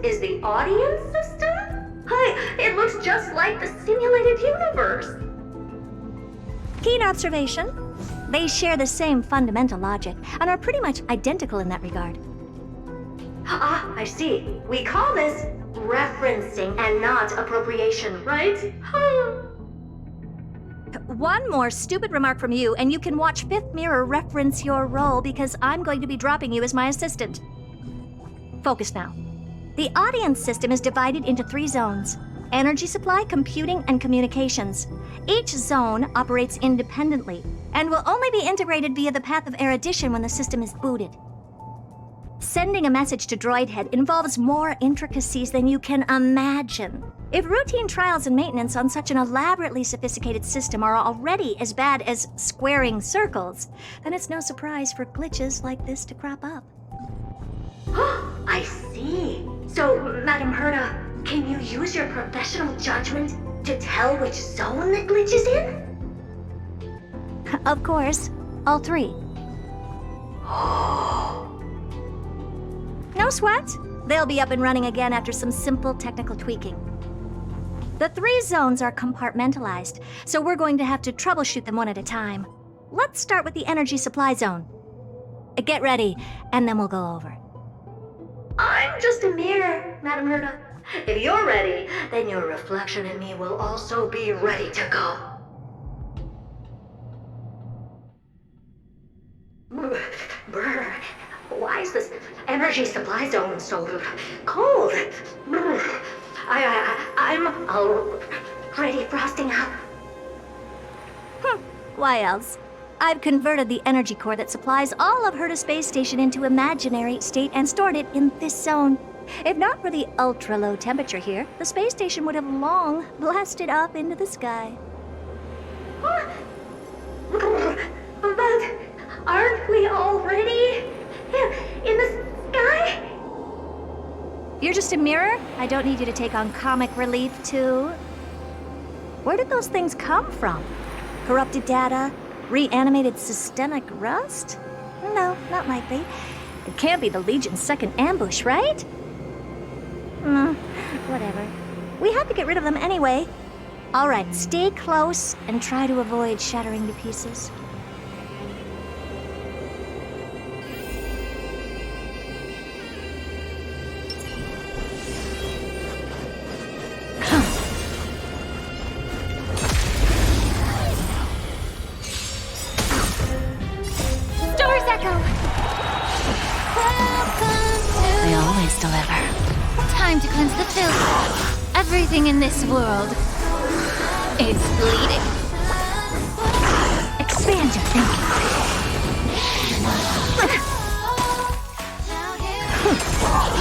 is the audience system? It looks just like the simulated universe. Keen observation. They share the same fundamental logic and are pretty much identical in that regard. Ah, I see. We call this referencing and not appropriation, right? One more stupid remark from you, and you can watch Fifth Mirror reference your role because I'm going to be dropping you as my assistant. Focus now. The audience system is divided into 3 zones: energy supply, computing, and communications. Each zone operates independently and will only be integrated via the path of erudition when the system is booted. Sending a message to Droid Head involves more intricacies than you can imagine. If routine trials and maintenance on such an elaborately sophisticated system are already as bad as squaring circles, then it's no surprise for glitches like this to crop up. I see. So, Madam Herta, can you use your professional judgment to tell which zone the glitch is in? Of course, all 3. No sweat. They'll be up and running again after some simple technical tweaking. The 3 zones are compartmentalized, so we're going to have to troubleshoot them one at a time. Let's start with the energy supply zone. Get ready, and then we'll go over. I'm just a mirror, Madam Herta. If you're ready, then your reflection in me will also be ready to go. Brr, why is this energy supply zone so cold? Brr, I'm already frosting up. Why else? I've converted the energy core that supplies all of Herta Space Station into imaginary state and stored it in this zone. If not for the ultra-low temperature here, the space station would have long blasted up into the sky. But aren't we already in the sky? You're just a mirror? I don't need you to take on comic relief, too. Where did those things come from? Corrupted data? Reanimated systemic rust? No, not likely. It can't be the Legion's second ambush, right? Whatever. We have to get rid of them anyway. All right, stay close and try to avoid shattering to pieces. They always deliver. Time to cleanse the filth. Everything in this world is bleeding. Expand your thinking.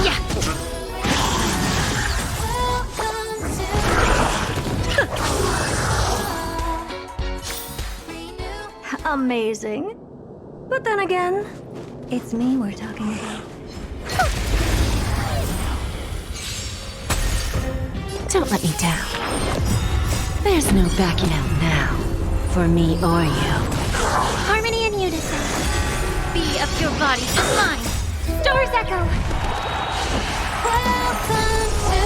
Yeah. Amazing. But then again, it's me we're talking about. Don't let me down. There's no backing out now, for me or you. Harmony and unison. Be of your body and mine. Stars echo. Welcome to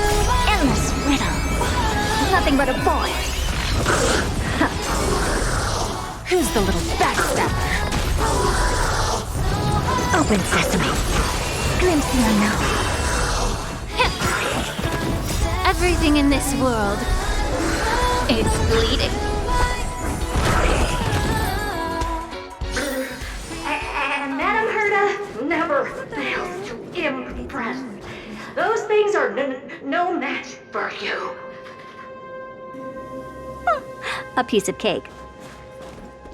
Endless riddle. Nothing but a boy. Who's the little backstabber? Open sesame. Glimpse the unknown. Everything in this world is bleeding. And Madam Herta never fails to impress. Those things are no match for you. A piece of cake.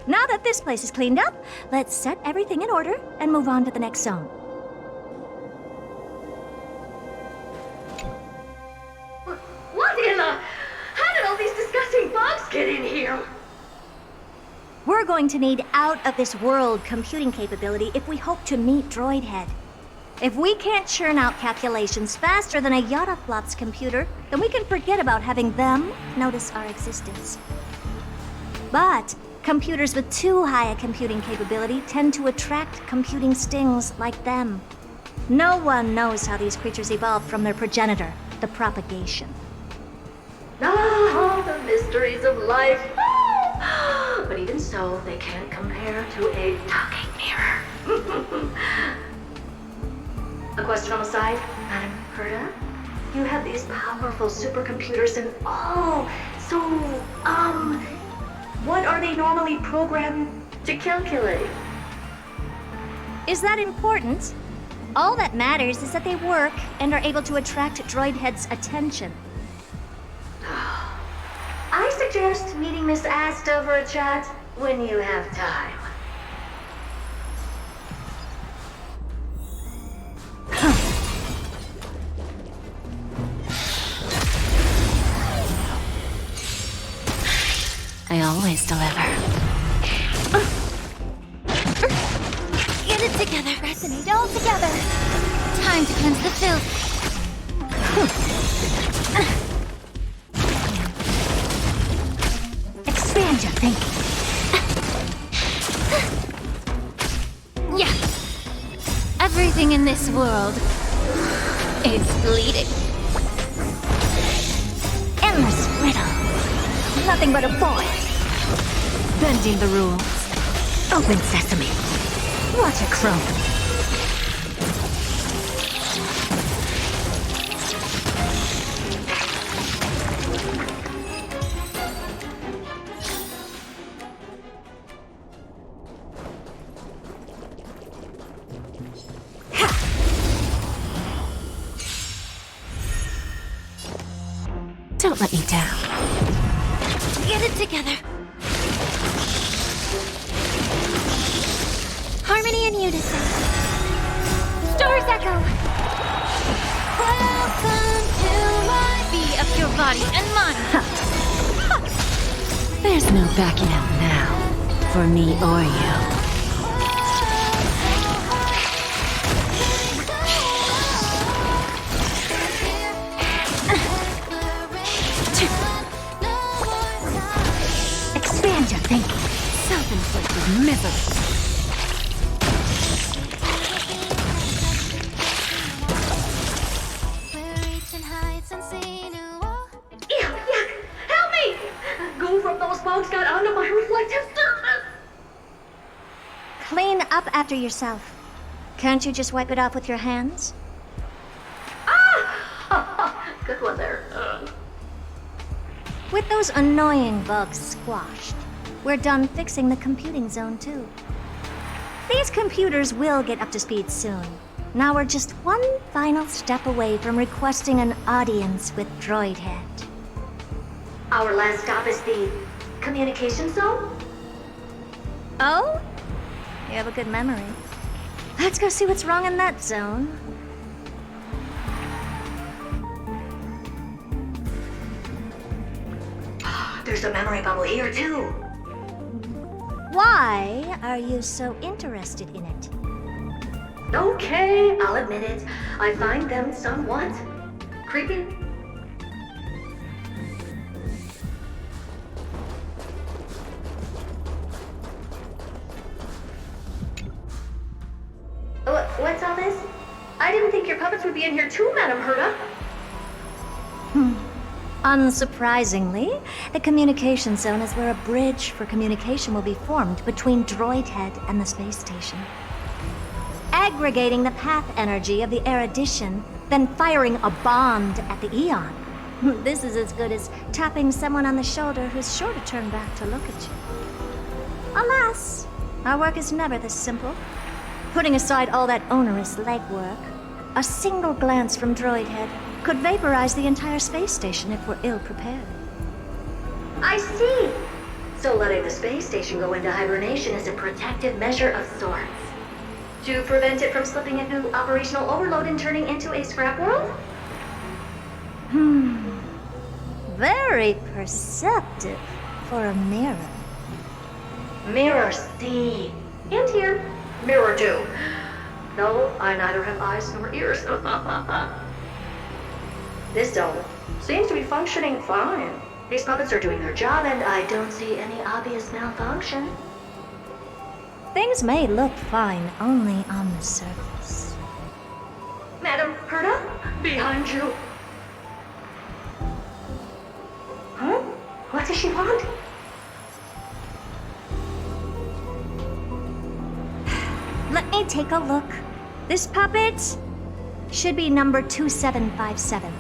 Now that this place is cleaned up, let's set everything in order and move on to the next zone. What in the... How did all these disgusting bugs get in here? We're going to need out-of-this-world computing capability if we hope to meet Droid Head. If we can't churn out calculations faster than a Yottaflop's computer, then we can forget about having them notice our existence. But computers with too high a computing capability tend to attract computing stings like them. No one knows how these creatures evolved from their progenitor, the propagation. Ah, the mysteries of life. But even so, they can't compare to a talking mirror. A question on the side, Madam Herta? You have these powerful supercomputers and so, what are they normally programmed to calculate? Is that important? All that matters is that they work and are able to attract droid heads' attention. I suggest meeting Miss Asta for a chat when you have time. I always deliver. Get it together. Resonate all together. Time to cleanse the filth. Expand your thinking. Yeah. Everything in this world is bleeding. Endless riddle. Nothing but a void. Bending the rules. Open sesame. Watch it chrome. Don't let me down. Get it together. Harmony and unison. Stars echo. Welcome to life. Be of your body and mind. There's no backing out now, for me or you. Expand your thinking. Self-inflicted misery. Yuck! Help me! Go from those bugs got onto my reflective surface! Clean up after yourself. Can't you just wipe it off with your hands? Ah! Good one there. With those annoying bugs squashed, we're done fixing the computing zone too. These computers will get up to speed soon. Now we're just one final step away from requesting an audience with Droidhead. Our last stop is the communication zone? Oh? You have a good memory. Let's go see what's wrong in that zone. There's a memory bubble here too. Why are you so interested in it? Okay, I'll admit it. I find them somewhat creepy. What's all this? I didn't think your puppets would be in here too, Madam Herta. Unsurprisingly, the communication zone is where a bridge for communication will be formed between Droidhead and the space station. Aggregating the path energy of the erudition, then firing a bond at the Eon. This is as good as tapping someone on the shoulder who's sure to turn back to look at you. Alas, our work is never this simple. Putting aside all that onerous legwork, a single glance from Droidhead could vaporize the entire space station if we're ill-prepared. I see. So letting the space station go into hibernation is a protective measure of sorts. To prevent it from slipping into operational overload and turning into a scrap world? Very perceptive for a mirror. Mirror C. And here, mirror 2. No, I neither have eyes nor ears. This zone seems to be functioning fine. These puppets are doing their job, and I don't see any obvious malfunction. Things may look fine only on the surface. find you. Huh? What does she want? Let me take a look. This puppet should be number 2757.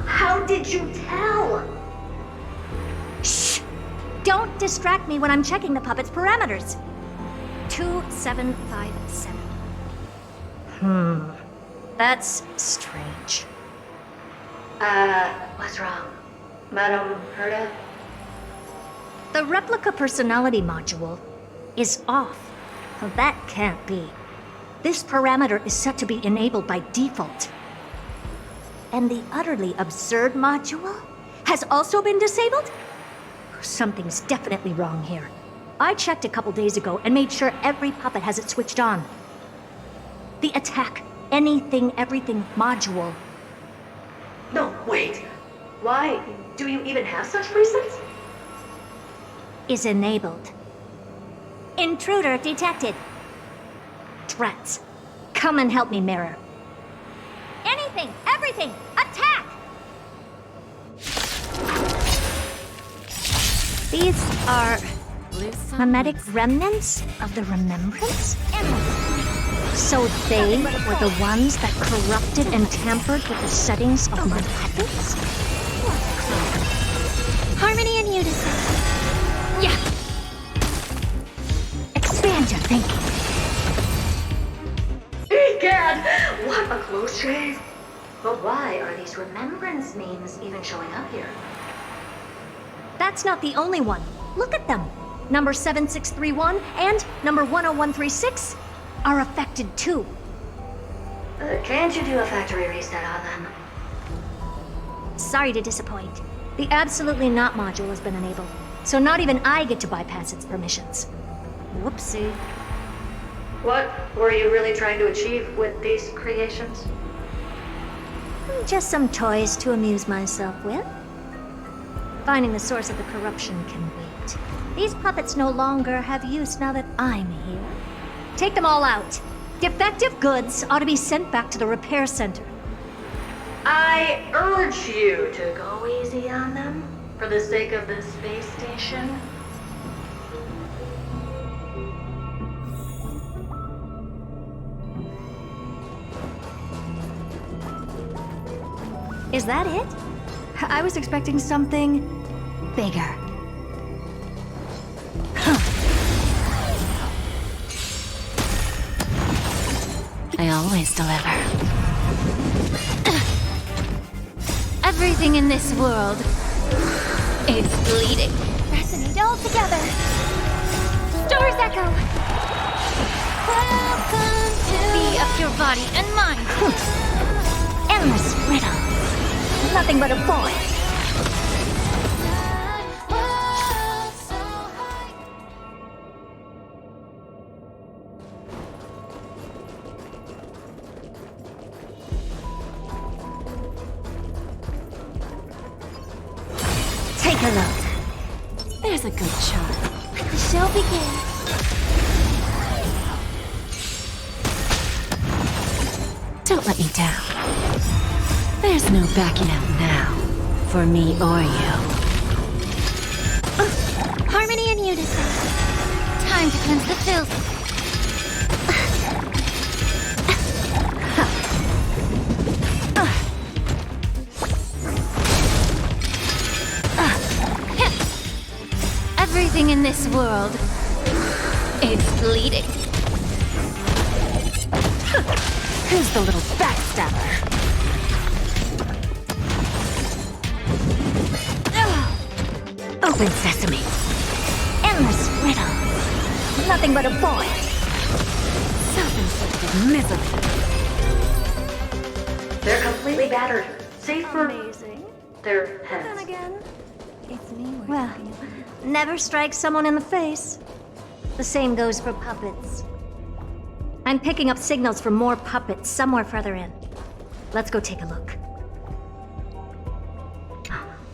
How did you tell? Shh! Don't distract me when I'm checking the puppet's parameters. 2757. That's strange. What's wrong? Madam Herda? The replica personality module is off. That can't be. This parameter is set to be enabled by default. And the utterly absurd module has also been disabled? Something's definitely wrong here. I checked a couple days ago and made sure every puppet has it switched on. The attack, anything, everything module. No, wait. Why? Do you even have such presets? Is enabled. Intruder detected. Threats. Come and help me, Mirror. Anything, everything, attack! These are mimetic remnants of the Remembrance? So they were the ones that corrupted and tampered with the settings of my puppets? Harmony and unison. Yeah. Expand your thinking. Egad! What a close shave! But why are these remembrance memes even showing up here? That's not the only one. Look at them. Number 7631 and number 10136 are affected too. Can't you do a factory reset on them? Sorry to disappoint. The Absolutely Not module has been enabled, so not even I get to bypass its permissions. Whoopsie. What were you really trying to achieve with these creations? Just some toys to amuse myself with. Finding the source of the corruption can wait. These puppets no longer have use now that I'm here. Take them all out. Defective goods ought to be sent back to the repair center. I urge you to go easy on them for the sake of the space station. Is that it? I was expecting something bigger. I always deliver. Everything in this world is bleeding. Resonate all together. Stars echo. Welcome to be of your body and mind. Endless riddle. Nothing but a boy. Take a look. There's a good shot. The show begins. Don't let me down. There's no backing out now, for me or you. Harmony and unison. Time to cleanse the filth. Everything in this world is bleeding. Who's the little backstabber? Open sesame. Endless riddle. Nothing but a boy. Self-inflicted misery. They're completely battered, save for Amazing. their Then heads. again, it's me. Well, never strike someone in the face. The same goes for puppets. I'm picking up signals from more puppets somewhere further in. Let's go take a look.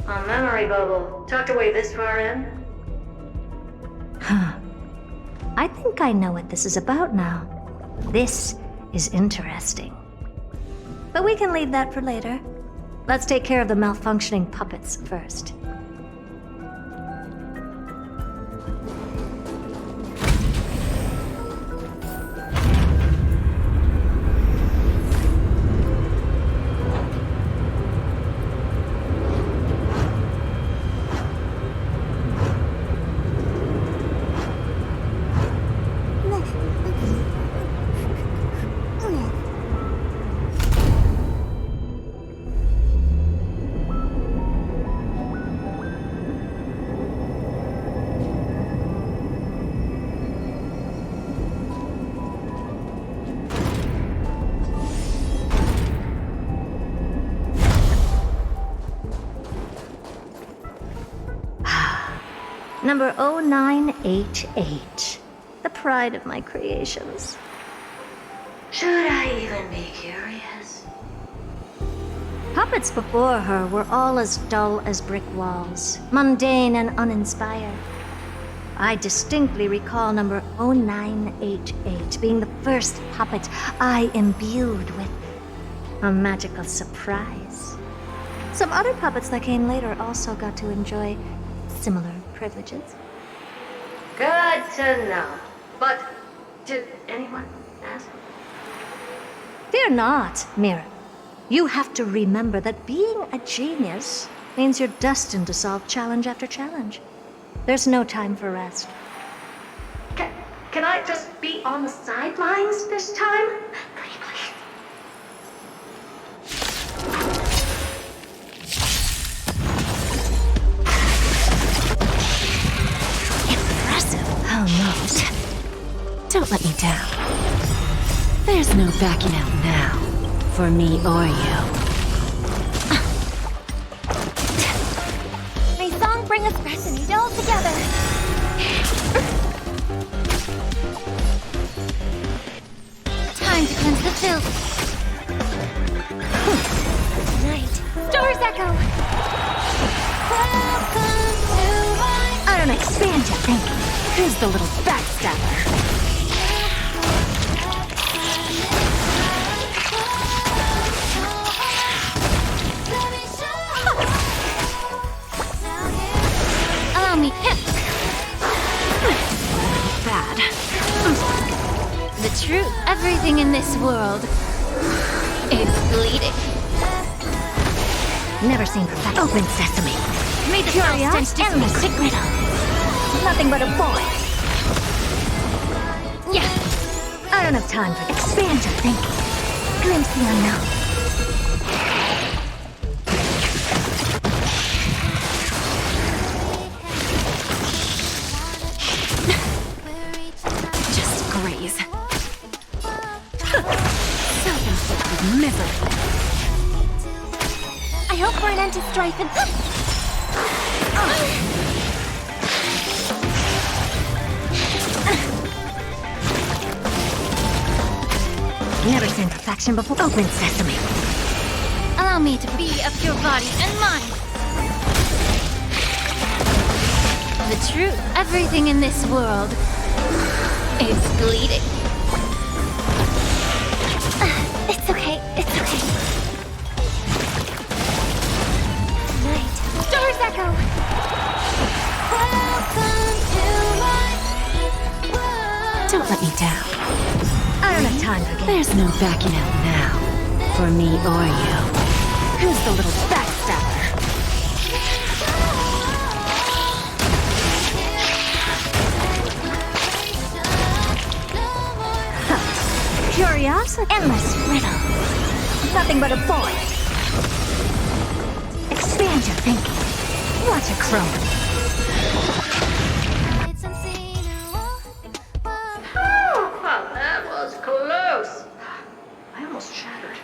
A memory bubble, tucked away this far in. I think I know what this is about now. This is interesting. But we can leave that for later. Let's take care of the malfunctioning puppets first. Number 0988. The pride of my creations. Should I even be curious? Puppets before her were all as dull as brick walls, mundane and uninspired. I distinctly recall number 0988 being the first puppet I imbued with a magical surprise. Some other puppets that came later also got to enjoy similar privileges. Good to know. But did anyone ask? Fear not, Mira. You have to remember that being a genius means you're destined to solve challenge after challenge. There's no time for rest. Can I just be on the sidelines this time? Pretty please. Almost. Don't let me down. There's no backing out now, for me or you. May song bring us back to meet all together. Time to cleanse the filth. Tonight, Stars Echo. I don't expand your thinking. Who's the little backstabber? Allow me hit. Bad. The truth, everything in this world is bleeding. Never seen perfection. Open sesame. May the Curious, substance endless riddle. Nothing but a boy. Yeah. I don't have time for expand your thinking. Glimpse the unknown. Just graze. Self-inflicted misery. I hope for an end to strife and... Never seen perfection before. Open sesame. Allow me to be of your body and mind. The truth, everything in this world is bleeding. It's okay, it's okay. Tonight, Stars Echo. Don't let me down. I don't have time for games. There's no backing out now, for me or you. Who's the little backstabber? Curiosity. Endless riddle. Nothing but a boy. Expand your thinking. Watch it chrome. Well, that was close. I almost shattered.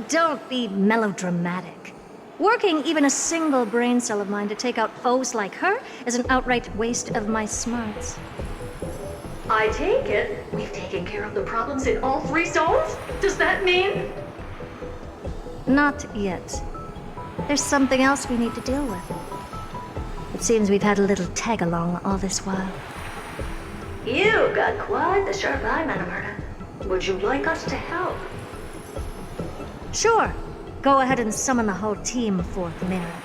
Don't be melodramatic. Working even a single brain cell of mine to take out foes like her is an outright waste of my smarts. I take it we've taken care of the problems in all 3 zones? Does that mean? Not yet. There's something else we need to deal with. It seems we've had a little tag-along all this while. You got quite the sharp eye, Madam Herta. Would you like us to help? Sure. Go ahead and summon the whole team, Fourth Mirror.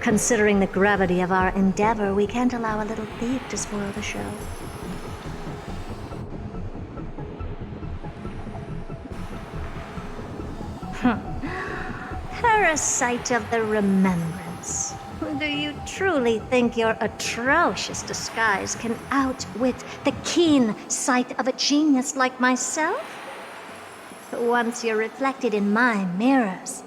Considering the gravity of our endeavor, we can't allow a little thief to spoil the show. Parasite of the Remembrance. Do you truly think your atrocious disguise can outwit the keen sight of a genius like myself? Once you're reflected in my mirrors.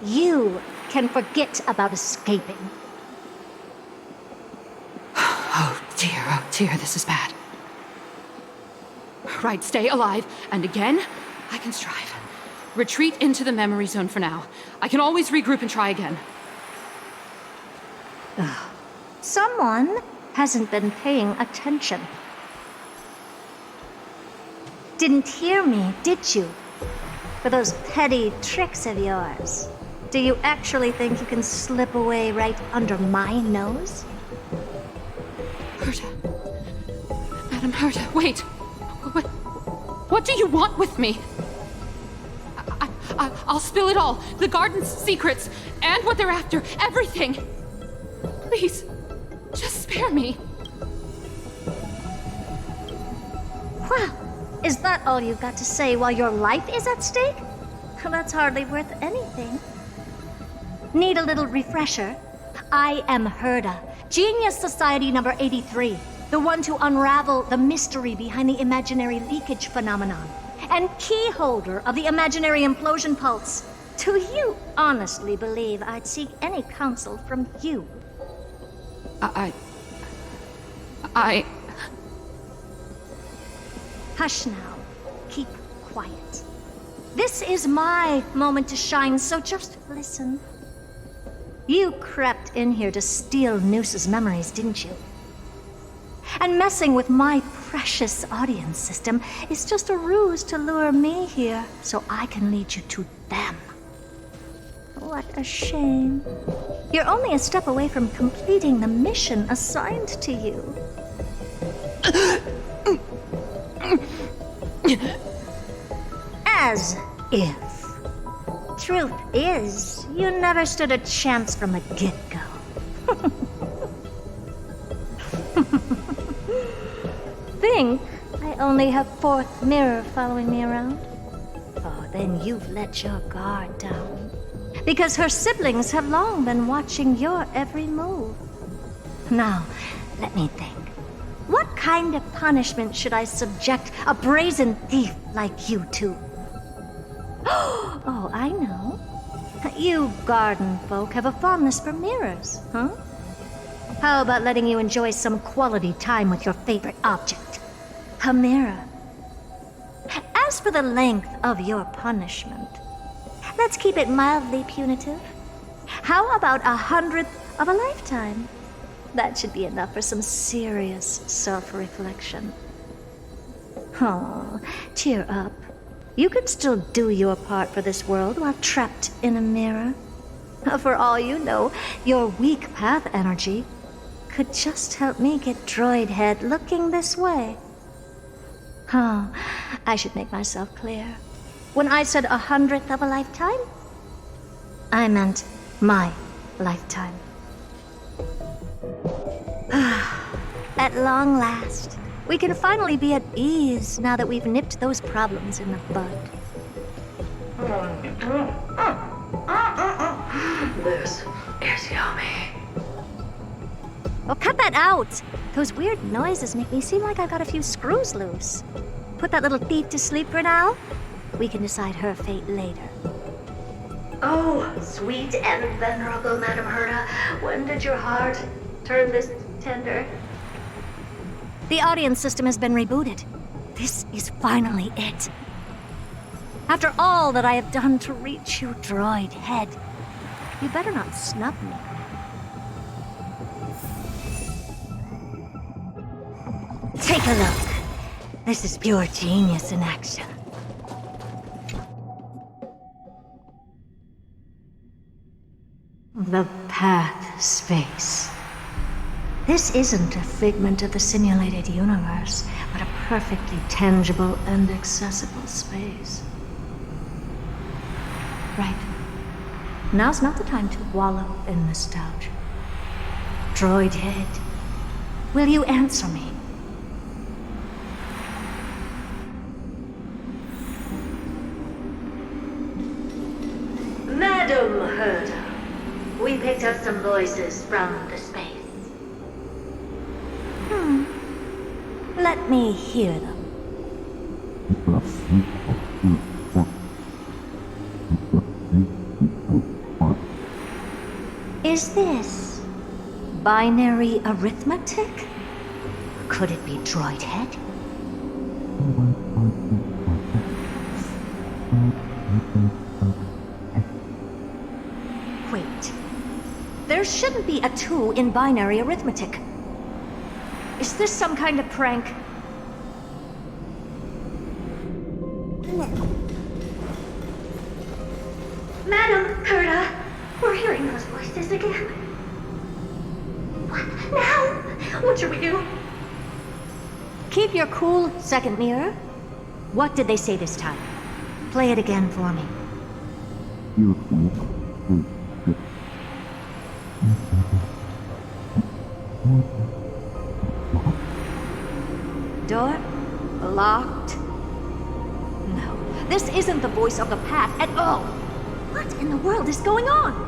You can forget about escaping. Oh dear, this is bad. Right, stay alive, and again, I can strive. Retreat into the memory zone for now. I can always regroup and try again. Someone hasn't been paying attention. Didn't hear me, did you? For those petty tricks of yours. Do you actually think you can slip away right under my nose? Herta. Madam Herta, wait. What do you want with me? I'll spill it all. The garden's secrets, and what they're after. Everything. Please, just spare me. Well, is that all you've got to say while your life is at stake? That's hardly worth anything. Need a little refresher? I am Herta, Genius Society number 83, the one to unravel the mystery behind the imaginary leakage phenomenon, and key holder of the imaginary implosion pulse. Do you honestly believe I'd seek any counsel from you? Hush now. Keep quiet. This is my moment to shine, so just listen. You crept in here to steal Noose's memories, didn't you? And messing with my precious audience system is just a ruse to lure me here so I can lead you to them. What a shame. You're only a step away from completing the mission assigned to you. As if. Truth is, you never stood a chance from the get-go. Think I only have Fourth Mirror following me around? Oh, then you've let your guard down. Because her siblings have long been watching your every move. Now, let me think. What kind of punishment should I subject a brazen thief like you to? Oh, I know. You garden folk have a fondness for mirrors, huh? How about letting you enjoy some quality time with your favorite object? A mirror. As for the length of your punishment, let's keep it mildly punitive. How about 100th of a lifetime? That should be enough for some serious self-reflection. Oh, cheer up. You can still do your part for this world while trapped in a mirror. For all you know, your weak path energy could just help me get droid head looking this way. Oh, I should make myself clear. When I said 100th of a lifetime, I meant my lifetime. At long last, we can finally be at ease now that we've nipped those problems in the bud. This is yummy. Oh, cut that out! Those weird noises make me seem like I've got a few screws loose. Put that little thief to sleep for now. We can decide her fate later. Oh, sweet and venerable Madam Herta, when did your heart turn this tender? The audience system has been rebooted. This is finally it. After all that I have done to reach you, droid head, you better not snub me. Take a look. This is pure genius in action. The path space. This isn't a figment of the simulated universe, but a perfectly tangible and accessible space. Right. Now's not the time to wallow in nostalgia. Droid head, will you answer me? Madam Herda, we picked up some voices from the space. Let me hear them. Is this binary arithmetic? Could it be droid head? Wait. There shouldn't be a 2 in binary arithmetic. Is this some kind of prank? Madam Herda, we're hearing those voices again. What now? What should we do? Keep your cool, second mirror. What did they say this time? Play it again for me. Door locked. No, this isn't the voice of the path at all. What in the world is going on?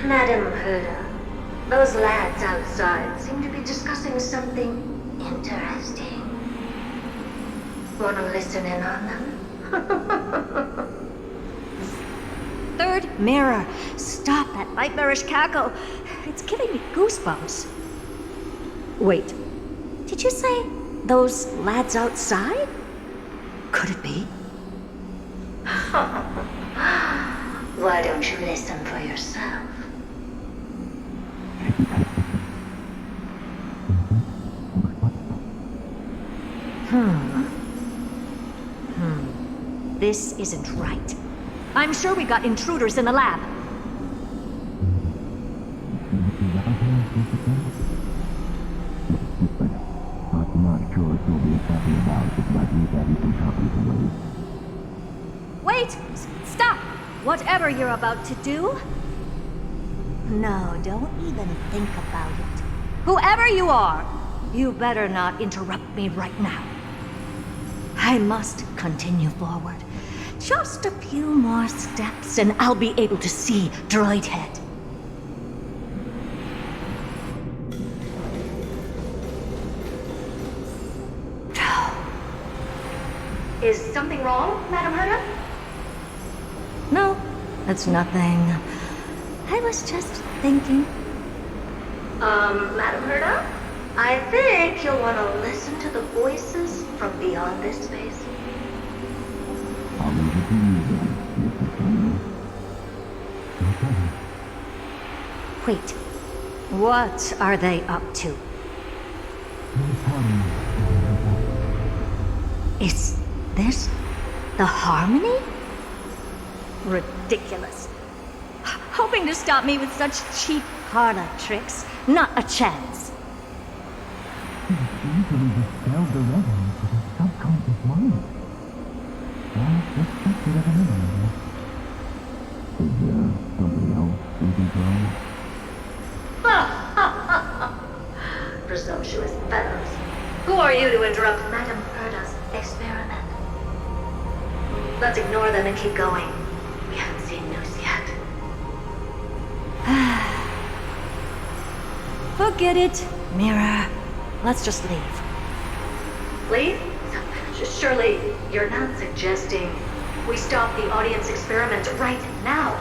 Madam Herda, those lads outside seem to be discussing something interesting. Wanna listen in on them? Third mirror, stop that nightmarish cackle. It's giving me goosebumps. Wait, did you say those lads outside? Could it be? Why don't you listen for yourself? This isn't right. I'm sure we got intruders in the lab. Wait! Stop! Whatever you're about to do. No, don't even think about it. Whoever you are, you better not interrupt me right now. I must continue forward. Just a few more steps and I'll be able to see Droid Head. Is something wrong, Madam Herda? No, it's nothing. I was just thinking. Madam Herda? I think you'll want to listen to the voices from beyond this space. Wait, what are they up to? Is this the Harmony? Ridiculous. Hoping to stop me with such cheap parlor tricks? Not a chance. Easily dispel the resonance of his subconscious mind. Well, let's check it out another. Is there something else in control? Presumptuous fellows. Who are you to interrupt Madam Herda's experiment? Let's ignore them and keep going. We haven't seen news yet. Forget it, Mirror. Let's just leave. Leave? Surely you're not suggesting we stop the audience experiment right now?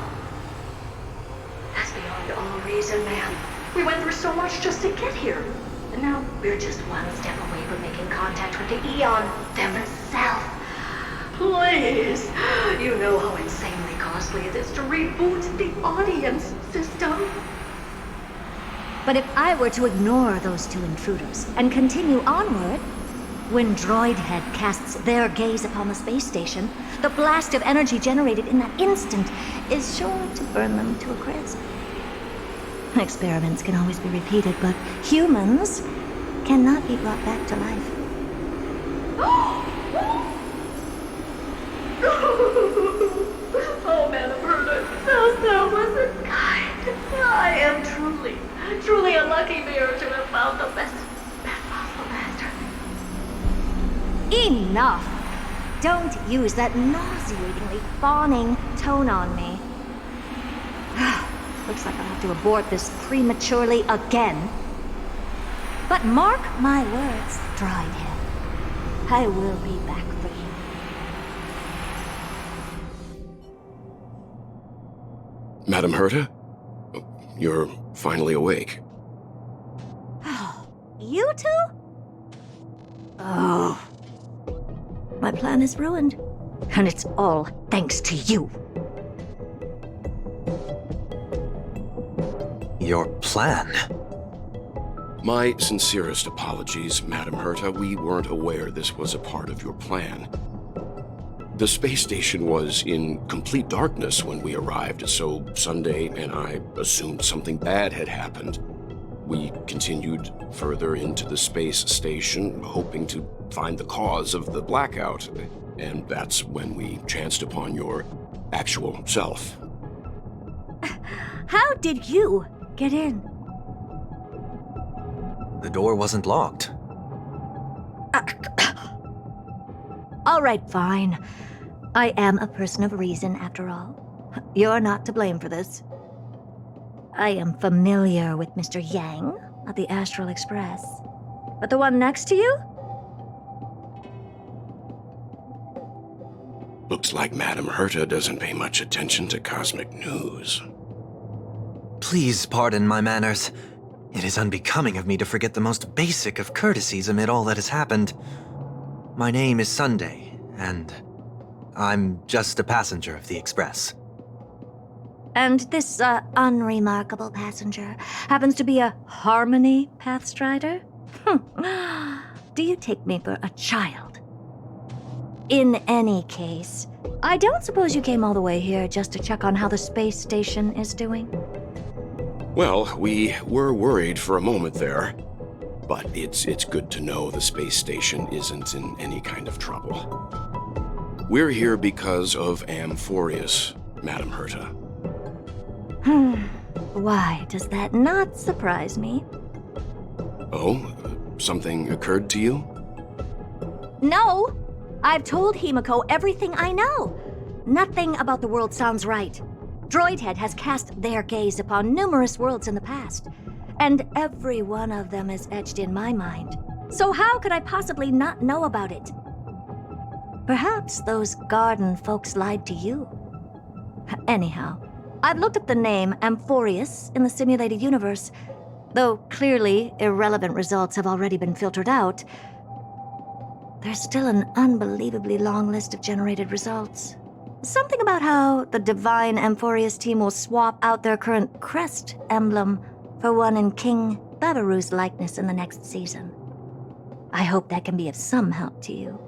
That's beyond all reason, ma'am. We went through so much just to get here. And now we're just one step away from making contact with the Eon themselves. Please! You know how insanely costly it is to reboot the audience system. But if I were to ignore those two intruders and continue onward, When Droidhead casts their gaze upon the space station, the blast of energy generated in that instant is sure to burn them to a crisp. Experiments can always be repeated, but humans cannot be brought back to life. Oh, Madam Herder, that wasn't kind. I am truly a lucky bear to have found the best possible master. Enough! Don't use that nauseatingly fawning tone on me. Looks like I'll have to abort this prematurely again. But mark my words, Droidhead. I will be back for you. Madam Herta? You're finally awake. You two? Oh. My plan is ruined. And it's all thanks to you. Your plan? My sincerest apologies, Madam Herta. We weren't aware this was a part of your plan. The space station was in complete darkness when we arrived, so Sunday and I assumed something bad had happened. We continued further into the space station, hoping to find the cause of the blackout, and that's when we chanced upon your actual self. How did you get in? The door wasn't locked. All right, fine. I am a person of reason, after all. You're not to blame for this. I am familiar with Mr. Yang of the Astral Express. But the one next to you? Looks like Madam Herta doesn't pay much attention to cosmic news. Please pardon my manners. It is unbecoming of me to forget the most basic of courtesies amid all that has happened. My name is Sunday, and I'm just a passenger of the Express. And this, unremarkable passenger happens to be a Harmony Pathstrider? Do you take me for a child? In any case, I don't suppose you came all the way here just to check on how the space station is doing? Well, we were worried for a moment there, but it's good to know the space station isn't in any kind of trouble. We're here because of Amphorius, Madam Herta. Why does that not surprise me? Oh, something occurred to you? No! I've told Himiko everything I know. Nothing about the world sounds right. Droidhead has cast their gaze upon numerous worlds in the past, and every one of them is etched in my mind. So how could I possibly not know about it? Perhaps those garden folks lied to you. Anyhow, I've looked up the name Amphorius in the simulated universe. Though clearly irrelevant results have already been filtered out, there's still an unbelievably long list of generated results. Something about how the Divine Amphorius team will swap out their current crest emblem for one in King Babaru's likeness in the next season. I hope that can be of some help to you.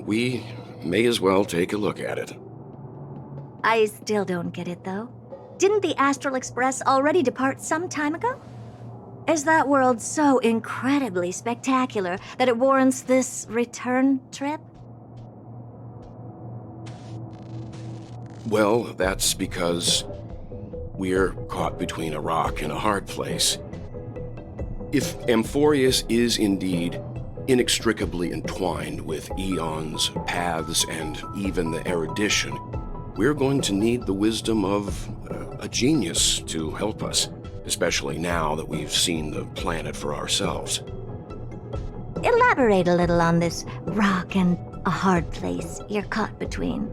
We may as well take a look at it. I still don't get it, though. Didn't the Astral Express already depart some time ago? Is that world so incredibly spectacular that it warrants this return trip? Well, that's because we're caught between a rock and a hard place. If Amphorius is indeed inextricably entwined with eons, paths, and even the erudition, we're going to need the wisdom of a genius to help us, especially now that we've seen the planet for ourselves. Elaborate a little on this rock and a hard place you're caught between.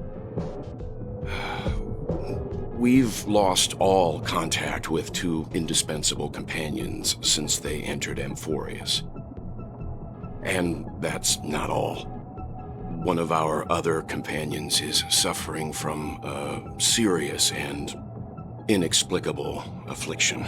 We've lost all contact with two indispensable companions since they entered Amphorius. And that's not all. One of our other companions is suffering from a serious and inexplicable affliction.